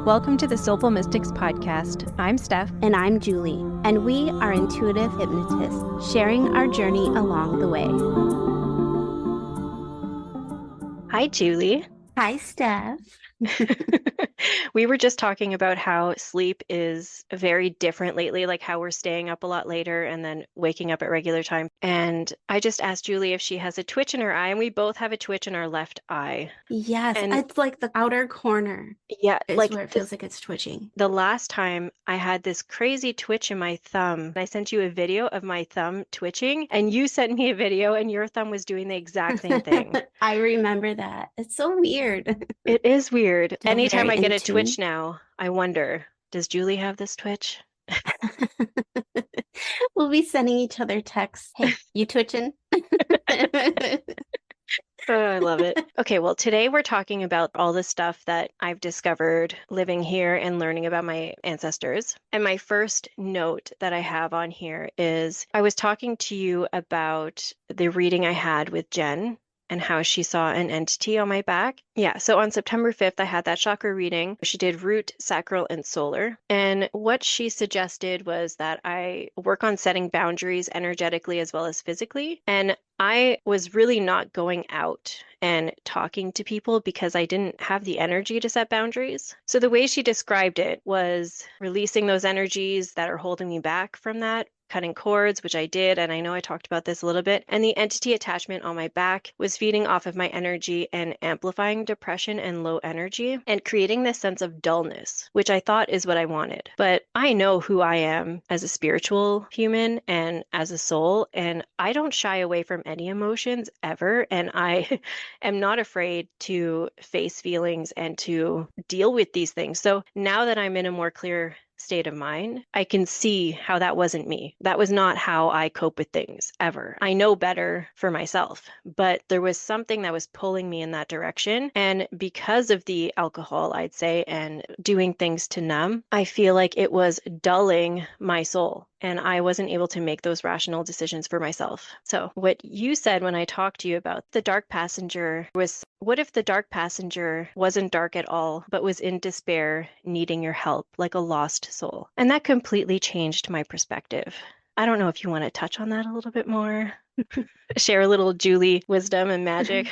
Welcome to the Soulful Mystics podcast. I'm Steph. And I'm Julie, and we are intuitive hypnotists sharing our journey along the way. Hi, Julie. Hi, Steph. We were just talking about how sleep is very different lately, like how we're staying up a lot later and then waking up at regular time. And I just asked Julie if she has a twitch in her eye, and we both have a twitch in our left eye. Yes, And it's like the outer corner yeah, is like where it feels like it's twitching. the last time I had this crazy twitch in my thumb. I sent you a video of my thumb twitching, and you sent me a video, and your thumb was doing the exact same thing. I remember that. It's so weird. It is weird. Feel Anytime very I get in a twitch tune. now, I wonder, does Julie have this twitch? We'll be sending each other texts. Hey, you twitching? Oh, I love it. Okay, well, today we're talking about all the stuff that I've discovered living here and learning about my ancestors. And my first note that I have on here is I was talking to you about the reading I had with Jen and how she saw an entity on my back. Yeah, so on September 5th, I had that chakra reading. She did root, sacral, and solar. And what she suggested was that I work on setting boundaries energetically as well as physically. And I was really not going out and talking to people because I didn't have the energy to set boundaries. So the way she described it was releasing those energies that are holding me back from that, cutting cords, which I did, and I know I talked about this a little bit, and the entity attachment on my back was feeding off of my energy and amplifying depression and low energy and creating this sense of dullness, which I thought is what I wanted. But I know who I am as a spiritual human and as a soul, and I don't shy away from any emotions ever, and I am not afraid to face feelings and to deal with these things. So now that I'm in a more clear state of mind, I can see how that wasn't me. That was not how I cope with things ever. I know better for myself, but there was something that was pulling me in that direction. And because of the alcohol, I'd say, and doing things to numb, I feel like it was dulling my soul. And I wasn't able to make those rational decisions for myself. So, what you said when I talked to you about the dark passenger was, what if the dark passenger wasn't dark at all, but was in despair, needing your help, like a lost soul? And that completely changed my perspective. I don't know if you want to touch on that a little bit more. Share a little Julie wisdom and magic.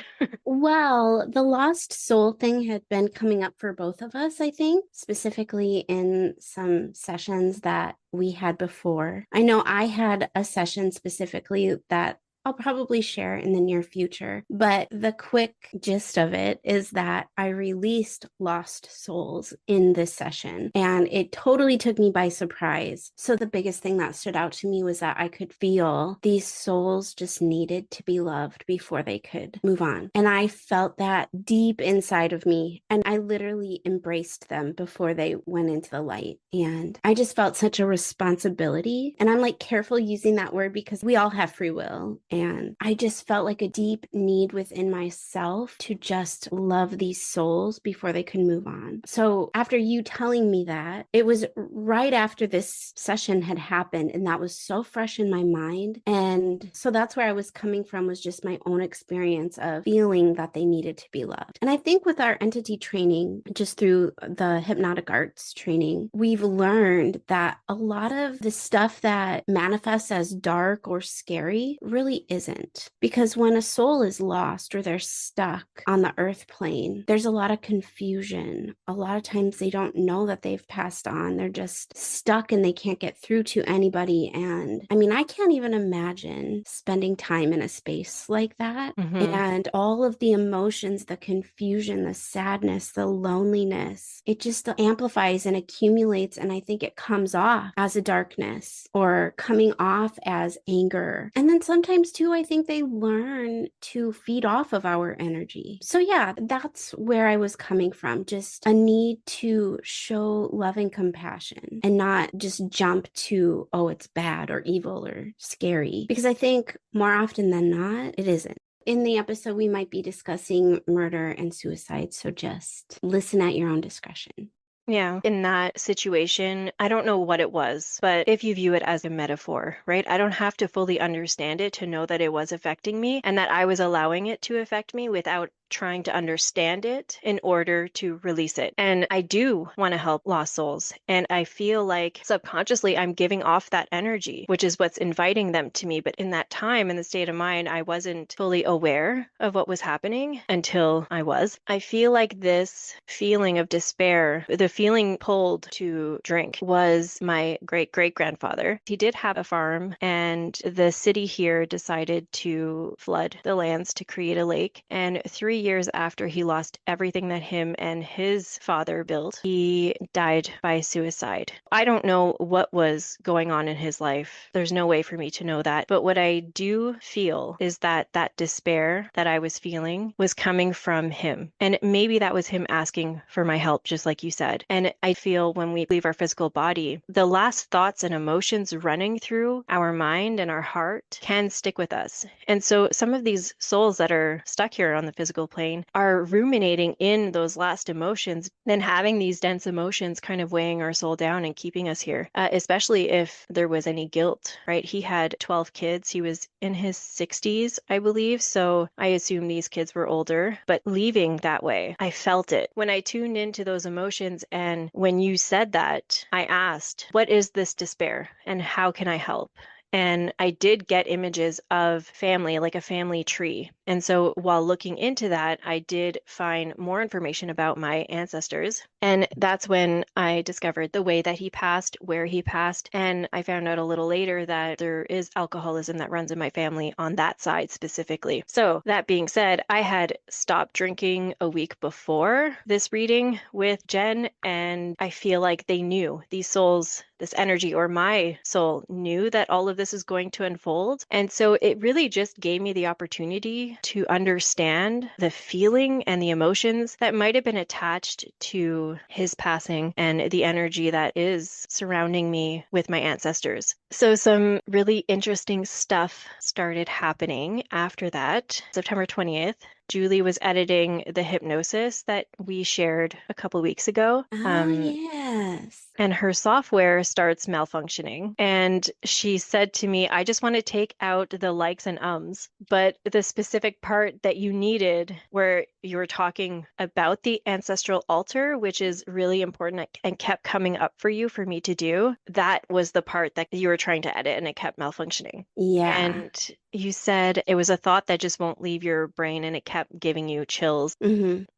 Well, the lost soul thing had been coming up for both of us, I think, specifically in some sessions that we had before. I know I had a session specifically that I'll probably share in the near future, but the quick gist of it is that I released lost souls in this session, and it totally took me by surprise. So the biggest thing that stood out to me was that I could feel these souls just needed to be loved before they could move on. And I felt that deep inside of me, and I literally embraced them before they went into the light. And I just felt such a responsibility. And I'm like careful using that word because we all have free will. And I just felt like a deep need within myself to just love these souls before they could move on. So after you telling me that, it was right after this session had happened, and that was so fresh in my mind. And so that's where I was coming from, was just my own experience of feeling that they needed to be loved. And I think with our entity training, just through the hypnotic arts training, we've learned that a lot of the stuff that manifests as dark or scary really isn't. Because when a soul is lost or they're stuck on the earth plane, there's a lot of confusion. A lot of times they don't know that they've passed on. They're just stuck and they can't get through to anybody. And I mean, I can't even imagine spending time in a space like that. And all of the emotions, the confusion, the sadness, the loneliness, it just amplifies and accumulates. And I think it comes off as a darkness or coming off as anger. And then sometimes too, I think they learn to feed off of our energy. So yeah, that's where I was coming from. Just a need to show love and compassion and not just jump to, oh, it's bad or evil or scary. Because I think more often than not, it isn't. In the episode, we might be discussing murder and suicide. So just listen at your own discretion. Yeah, in that situation, I don't know what it was, but if you view it as a metaphor, right? I don't have to fully understand it to know that it was affecting me and that I was allowing it to affect me without trying to understand it in order to release it. And I do want to help lost souls. And I feel like subconsciously I'm giving off that energy, which is what's inviting them to me. But in that time, in the state of mind, I wasn't fully aware of what was happening until I was. I feel like this feeling of despair, the feeling pulled to drink, was my great great grandfather. He did have a farm, and the city here decided to flood the lands to create a lake. And 3 years after he lost everything that him and his father built, he died by suicide. I don't know what was going on in his life. There's no way for me to know that. But what I do feel is that that despair that I was feeling was coming from him. And maybe that was him asking for my help, just like you said. And I feel when we leave our physical body, the last thoughts and emotions running through our mind and our heart can stick with us. And so some of these souls that are stuck here on the physical plane are ruminating in those last emotions, then having these dense emotions kind of weighing our soul down and keeping us here, especially if there was any guilt, right? He had 12 kids. He was in his 60s, I believe. So I assume these kids were older, but leaving that way, I felt it. When I tuned into those emotions, and when you said that, I asked, what is this despair and how can I help? And I did get images of family, like a family tree. And so while looking into that, I did find more information about my ancestors. And that's when I discovered the way that he passed, where he passed. And I found out a little later that there is alcoholism that runs in my family on that side specifically. So that being said, I had stopped drinking a week before this reading with Jen, and I feel like they knew, these souls, this energy, or my soul knew that all of this is going to unfold. And so it really just gave me the opportunity to understand the feeling and the emotions that might have been attached to his passing and the energy that is surrounding me with my ancestors. So some really interesting stuff started happening after that. September 20th, Julie was editing the hypnosis that we shared a couple weeks ago. Oh, yes. And her software starts malfunctioning. And she said to me, I just want to take out the likes and ums, but the specific part that you needed where you were talking about the ancestral altar, which is really important and kept coming up for you for me to do, that was the part that you were trying to edit and it kept malfunctioning. Yeah. And you said it was a thought that just won't leave your brain and it kept giving you chills.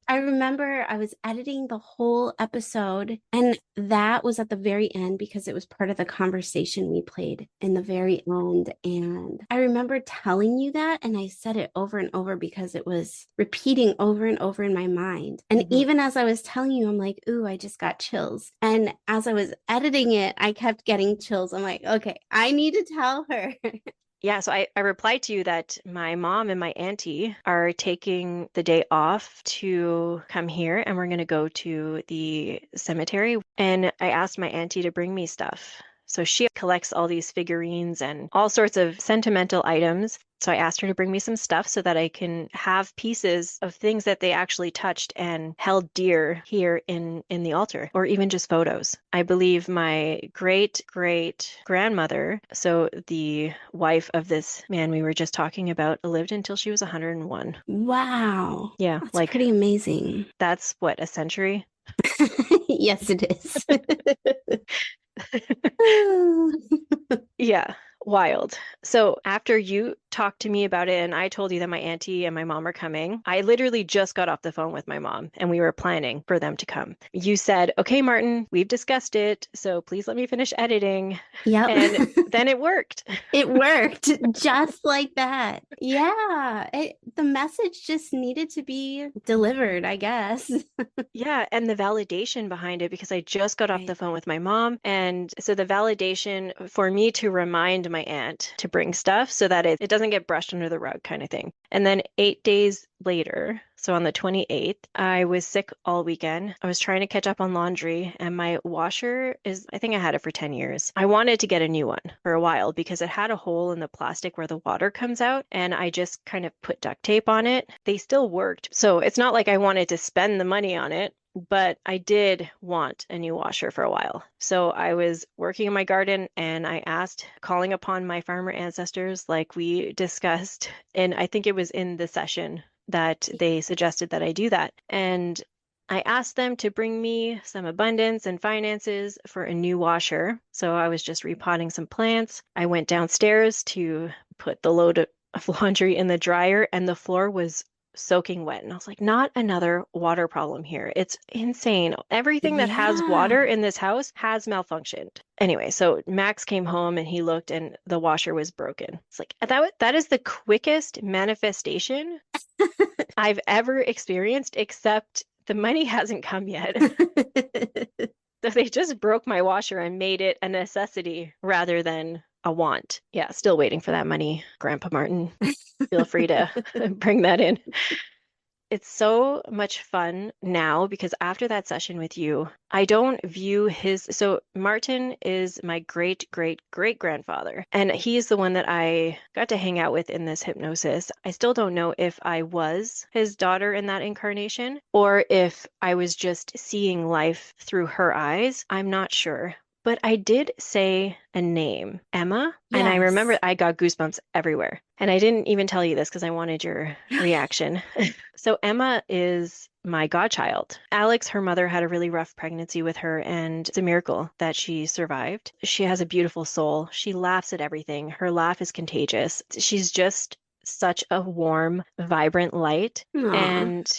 I remember I was editing the whole episode, and that was at the very end because it was part of the conversation we played in the very end. And I remember telling you that, and I said it over and over because it was repeating over and over in my mind. And Mhm. even as I was telling you, I'm like, ooh, I just got chills. And as I was editing it, I kept getting chills. I'm like, okay, I need to tell her. Yeah, so I replied to you that my mom and my auntie are taking the day off to come here and we're going to go to the cemetery. And I asked my auntie to bring me stuff. So she collects all these figurines and all sorts of sentimental items. So I asked her to bring me some stuff so that I can have pieces of things that they actually touched and held dear here in the altar, or even just photos. I believe my great great grandmother, so the wife of this man we were just talking about, lived until she was 101. Wow. Yeah, That's like pretty amazing. that's what, a century? Yes, it is. Yeah, wild. So after you talked to me about it and I told you that my auntie and my mom are coming, I literally just got off the phone with my mom and we were planning for them to come. You said, "Okay, Martin, we've discussed it, so please let me finish editing." Yep. And then it worked. It worked just like that. Yeah. The message just needed to be delivered, I guess. Yeah, and the validation behind it, because I just got off the Right. phone with my mom. And so the validation for me to remind my aunt to bring stuff so that it doesn't get brushed under the rug kind of thing. And then 8 days later, so on the 28th, I was sick all weekend. I was trying to catch up on laundry, and my washer is, I think I had it for 10 years. I wanted to get a new one for a while because it had a hole in the plastic where the water comes out, and I just kind of put duct tape on it. They still worked. So it's not like I wanted to spend the money on it, but I did want a new washer for a while. So I was working in my garden and I asked, calling upon my farmer ancestors like we discussed, and I think it was in the session that they suggested that I do that. And I asked them to bring me some abundance and finances for a new washer. So I was just repotting some plants. I went downstairs to put the load of laundry in the dryer, and the floor was soaking wet. And I was like, not another water problem here. It's insane. Everything that has water Yeah. in this house has malfunctioned. Anyway, so Max came home and he looked and the washer was broken. It's like that is the quickest manifestation I've ever experienced, except the money hasn't come yet. So they just broke my washer and made it a necessity rather than a want. Yeah, still waiting for that money, Grandpa Martin. Feel free to bring that in. It's so much fun now because after that session with you, I don't view so Martin is my great great great grandfather, and he's the one that I got to hang out with in this hypnosis. I still don't know if I was his daughter in that incarnation or if I was just seeing life through her eyes. I'm not sure. But I did say a name, Emma, and I remember Yes. I got goosebumps everywhere. And I didn't even tell you this because I wanted your reaction. So Emma is my godchild. Alex, her mother, had a really rough pregnancy with her, and it's a miracle that she survived. She has a beautiful soul. She laughs at everything. Her laugh is contagious. She's just such a warm, vibrant light. Aw. And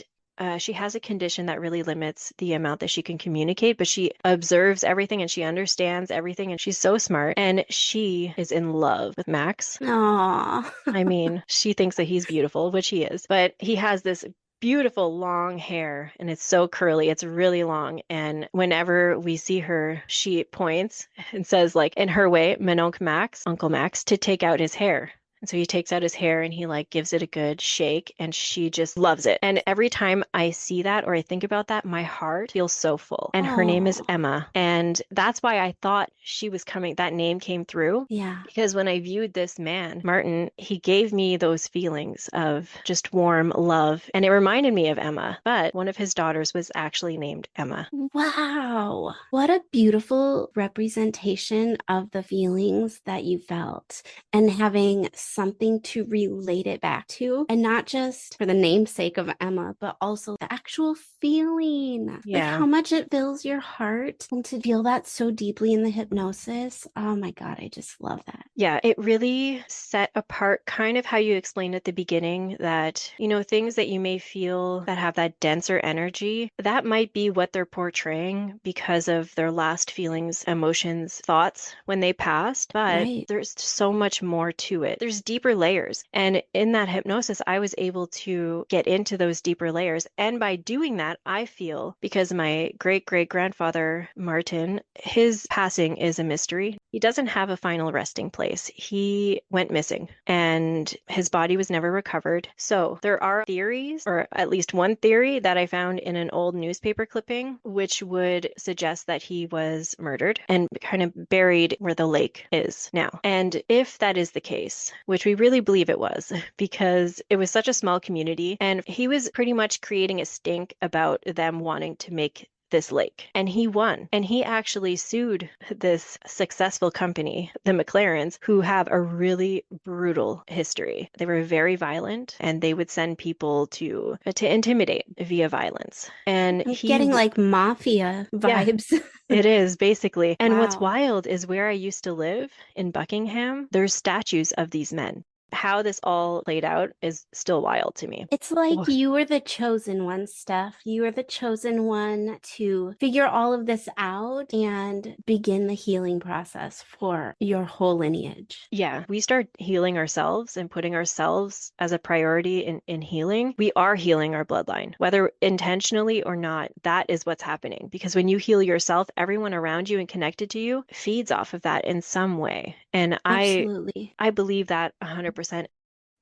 she has a condition that really limits the amount that she can communicate, but she observes everything and she understands everything, and she's so smart. And she is in love with Max. Aw. I mean, she thinks that he's beautiful, which he is, but he has this beautiful long hair and it's so curly. It's really long. And whenever we see her, she points and says, like in her way, Mononc Max, Uncle Max, to take out his hair. And so he takes out his hair and he like gives it a good shake and she just loves it. And every time I see that or I think about that, my heart feels so full. And her name is Oh. Emma. And that's why I thought she was coming, that name came through. Yeah. Because when I viewed this man, Martin, he gave me those feelings of just warm love. And it reminded me of Emma. But one of his daughters was actually named Emma. Wow. What a beautiful representation of the feelings that you felt and having something to relate it back to. And not just for the namesake of Emma, but also the actual feeling. Like Yeah. how much it fills your heart and to feel that so deeply in the hypnosis. Oh my God, I just love that. Yeah, it really set apart kind of how you explained at the beginning that, things that you may feel that have that denser energy, that might be what they're portraying because of their last feelings, emotions, thoughts when they passed. But Right. there's so much more to it. There's deeper layers. And in that hypnosis, I was able to get into those deeper layers. And by doing that, I feel because my great great grandfather, Martin, his passing is a mystery. He doesn't have a final resting place. He went missing and his body was never recovered. So there are theories, or at least one theory that I found in an old newspaper clipping, which would suggest that he was murdered and kind of buried where the lake is now. And if that is the case, which we really believe it was, because it was such a small community and he was pretty much creating a stink about them wanting to make this lake. And he won. And he actually sued this successful company, the McLarens, who have a really brutal history. They were very violent and they would send people to intimidate via violence. And I'm getting like mafia yeah, vibes. it is basically. And what's Wow. wild is where I used to live in Buckingham, there's statues of these men. How this all played out is still wild to me. It's like you were the chosen one, Steph. You were the chosen one to figure all of this out and begin the healing process for your whole lineage. Yeah, we start healing ourselves and putting ourselves as a priority in healing. We are healing our bloodline, whether intentionally or not. That is what's happening. Because when you heal yourself, everyone around you and connected to you feeds off of that in some way. And Absolutely. I believe that 100%.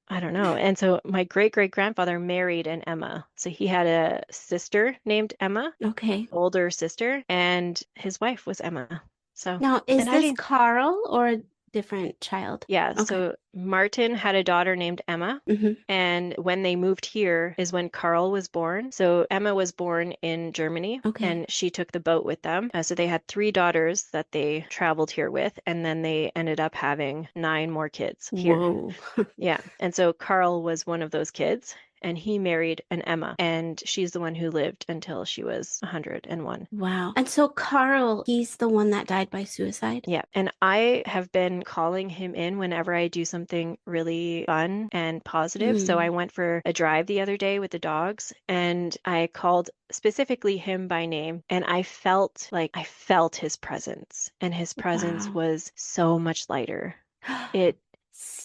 I don't know. And so my great great grandfather married an Emma. So he had a sister named Emma, Okay. older sister, and his wife was Emma. So, Now, is and I this didn't. Carl or a different child? Yeah, Okay. so Martin had a daughter named Emma, Hmm. and when they moved here is when Carl was born. So Emma was born in Germany, Okay. and she took the boat with them. So they had three daughters that they traveled here with, and then they ended up having nine more kids here. Whoa. Yeah, and so Carl was one of those kids. and he married an Emma, and she's the one who lived until she was 101. Wow. And so Carl, he's the one that died by suicide? Yeah, and I have been calling him in whenever I do something really fun and positive. So I Mm, went for a drive the other day with the dogs, and I called specifically him by name, and I felt his presence, and his presence wow. was so much lighter. It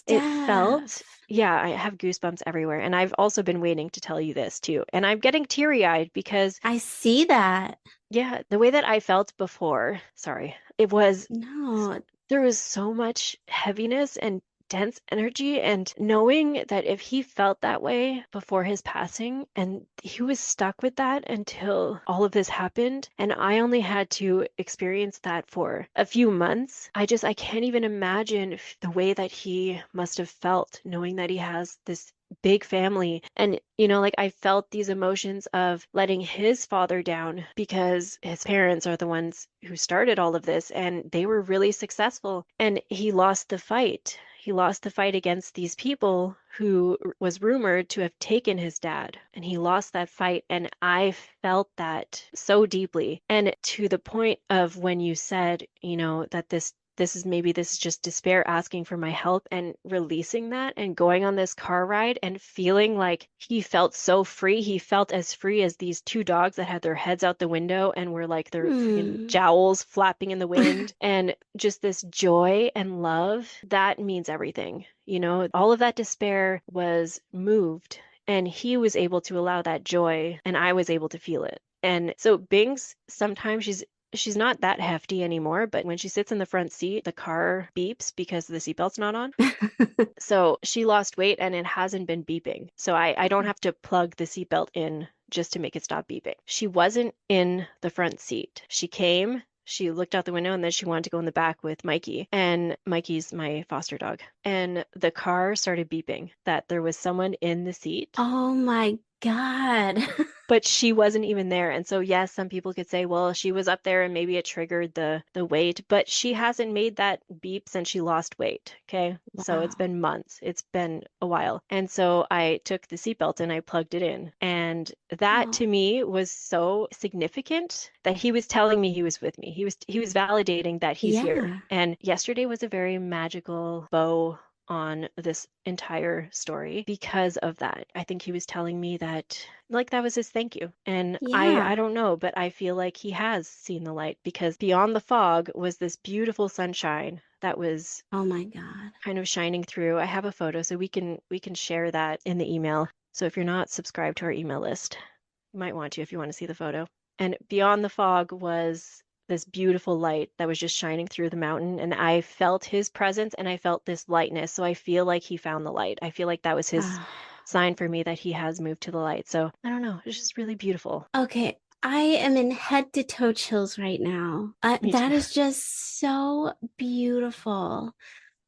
it felt, Steph, yeah, I have goosebumps everywhere. And I've also been waiting to tell you this too. And I'm getting teary-eyed because, I see that. yeah, the way that I felt before, sorry, it was No. there was so much heaviness and dense energy, and knowing that if he felt that way before his passing and he was stuck with that until all of this happened, and I only had to experience that for a few months, I can't even imagine the way that he must have felt knowing that he has this big family. And, like I felt these emotions of letting his father down because his parents are the ones who started all of this and they were really successful. And he lost the fight. He lost the fight against these people who was rumored to have taken his dad. And he lost that fight. And I felt that so deeply. And to the point of when you said, that this is just despair asking for my help, and releasing that and going on this car ride and feeling like he felt so free. He felt as free as these two dogs that had their heads out the window and were like their freaking Hmm. jowls flapping in the wind, and just this joy and love that means everything. All of that despair was moved, and he was able to allow that joy, and I was able to feel it. And so Binks, sometimes she's not that hefty anymore, but when she sits in the front seat, the car beeps because the seatbelt's not on. So she lost weight and it hasn't been beeping. So I don't have to plug the seatbelt in just to make it stop beeping. She wasn't in the front seat. She came, she looked out the window, and then she wanted to go in the back with Mikey. And Mikey's my foster dog. And the car started beeping that there was someone in the seat, Oh my God. but she wasn't even there. And so yes, some people could say, well, she was up there and maybe it triggered the weight, but she hasn't made that beep since she lost weight. Okay. So it's Wow. been months. It's been a while. And so I took the seatbelt and I plugged it in. And that Oh, to me was so significant that he was telling me he was with me. He was validating that he's here. yeah. And yesterday was a very magical bow on this entire story because of that. I think he was telling me that, like, that was his thank you. And I Yeah. don't know, but I feel like he has seen the light, because beyond the fog was this beautiful sunshine that was Oh my God. kind of shining through. I have a photo, so we can share that in the email. So if you're not subscribed to our email list, you might want to if you want to see the photo. And beyond the fog was this beautiful light that was just shining through the mountain. And I felt his presence and I felt this lightness. So I feel like he found the light. I feel like that was his Ah. sign for me that he has moved to the light. So I don't know. It's just really beautiful. Okay. I am in head to toe chills right now. Me That too. is just so beautiful.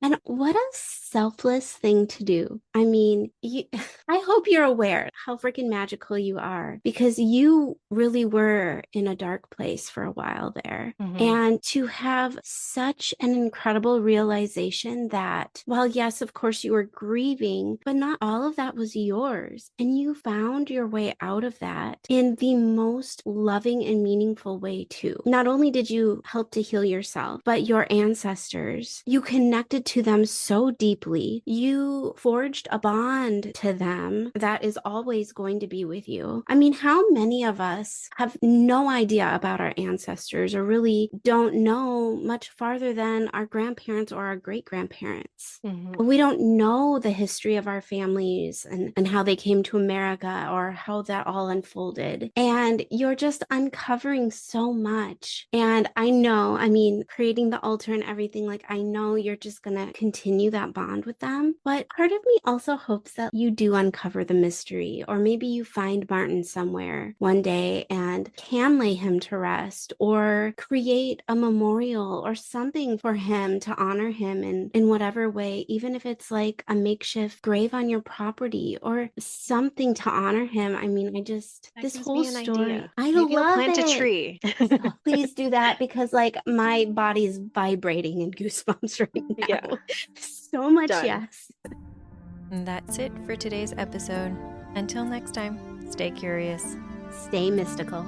And what a selfless thing to do. I mean, I hope you're aware how freaking magical you are, because you really were in a dark place for a while there. Hmm. And to have such an incredible realization that, while yes, of course, you were grieving, but not all of that was yours. And you found your way out of that in the most loving and meaningful way, too. Not only did you help to heal yourself, but your ancestors, you connected to them so deeply. You forged a bond to them that is always going to be with you. I mean, how many of us have no idea about our ancestors, or really don't know much farther than our grandparents or our great grandparents? Hmm. We don't know the history of our families, and how they came to America, or how that all unfolded. And you're just uncovering so much. And I know, I mean, creating the altar and everything, like, I know you're just going to continue that bond with them. But part of me also hopes that you do uncover the mystery, or maybe you find Martin somewhere one day and can lay him to rest, or create a memorial or something for him to honor him in whatever way, even if it's like a makeshift grave on your property or something to honor him. I mean, That this gives whole me an story, idea. I Maybe I'll love plant a it. tree. So please do that, because like my body is vibrating in goosebumps right Yeah, now. So much done. yes. And that's it for today's episode. Until next time, stay curious. Stay mystical.